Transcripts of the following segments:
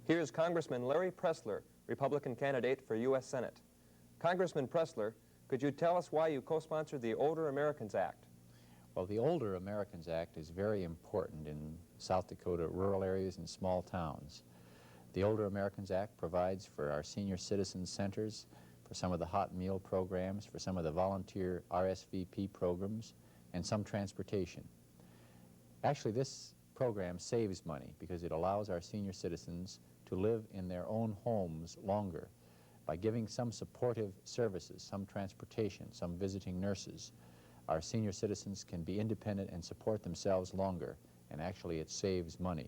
Here's Congressman Larry Pressler, Republican candidate for U.S. Senate. Congressman Pressler, could you tell us why you co-sponsored the Older Americans Act? Well, the Older Americans Act is very important in South Dakota rural areas and small towns. The Older Americans Act provides for our senior citizen centers, for some of the hot meal programs, for some of the volunteer RSVP programs, and some transportation. Actually, this program saves money because it allows our senior citizens to live in their own homes longer by giving some supportive services, some transportation, some visiting nurses. Our senior citizens can be independent and support themselves longer, and actually it saves money.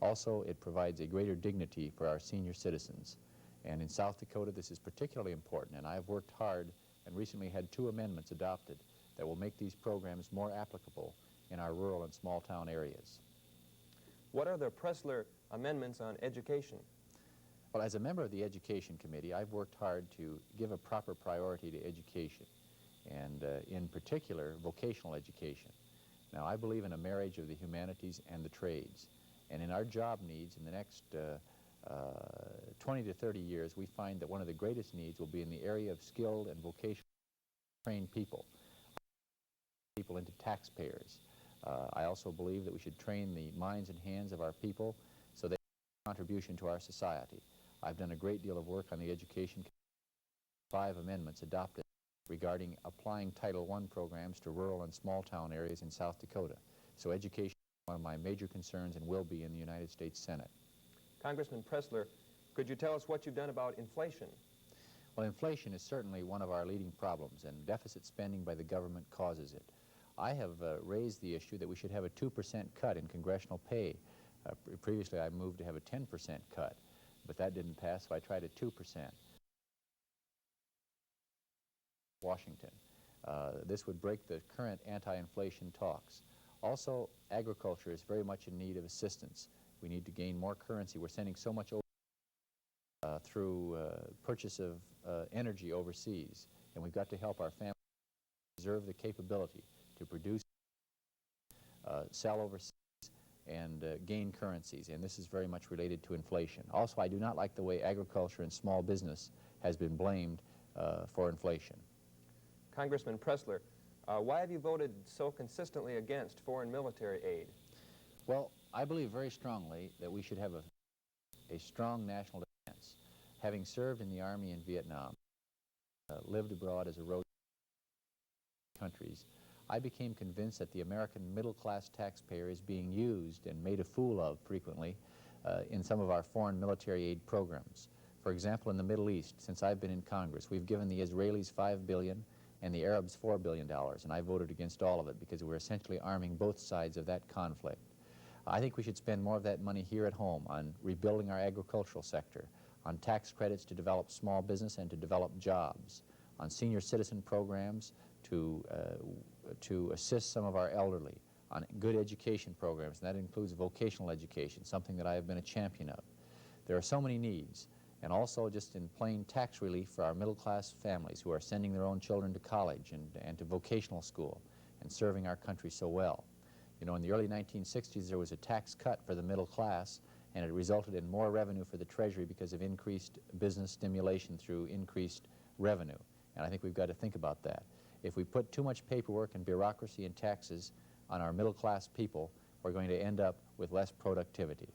Also, it provides a greater dignity for our senior citizens. And in South Dakota, this is particularly important, and I've worked hard and recently had 2 amendments adopted that will make these programs more applicable in our rural and small town areas. What are the Pressler amendments on education? Well, as a member of the Education Committee, I've worked hard to give a proper priority to education, and in particular, vocational education. Now, I believe in a marriage of the humanities and the trades, and in our job needs in the next 20 to 30 years, we find that one of the greatest needs will be in the area of skilled and vocational trained people into taxpayers. I also believe that we should train the minds and hands of our people so they make a contribution to our society. I've done a great deal of work on the education, 5 amendments adopted regarding applying Title I programs to rural and small town areas in South Dakota. So education is one of my major concerns and will be in the United States Senate. Congressman Pressler, could you tell us what you've done about inflation? Well, inflation is certainly one of our leading problems, and deficit spending by the government causes it. I have raised the issue that we should have a 2% cut in congressional pay. Previously, I moved to have a 10% cut, but that didn't pass, so I tried a 2%. Washington. This would break the current anti-inflation talks. Also, agriculture is very much in need of assistance. We need to gain more currency. We're sending so much through purchase of energy overseas, and we've got to help our families preserve the capability to produce, sell overseas, and gain currencies, and this is very much related to inflation. Also, I do not like the way agriculture and small business has been blamed for inflation. Congressman Pressler, why have you voted so consistently against foreign military aid? Well, I believe very strongly that we should have a strong national defense. Having served in the Army in Vietnam, lived abroad as a road countries, I became convinced that the American middle-class taxpayer is being used and made a fool of frequently in some of our foreign military aid programs. For example, in the Middle East, since I've been in Congress, we've given the Israelis $5 billion and the Arabs $4 billion, and I voted against all of it because we're essentially arming both sides of that conflict. I think we should spend more of that money here at home on rebuilding our agricultural sector, on tax credits to develop small business and to develop jobs, on senior citizen programs to assist some of our elderly, on good education programs, and that includes vocational education, something that I have been a champion of. There are so many needs, and also just in plain tax relief for our middle-class families who are sending their own children to college and to vocational school and serving our country so well. You know, in the early 1960s, there was a tax cut for the middle class, and it resulted in more revenue for the Treasury because of increased business stimulation through increased revenue. And I think we've got to think about that. If we put too much paperwork and bureaucracy and taxes on our middle-class people, we're going to end up with less productivity.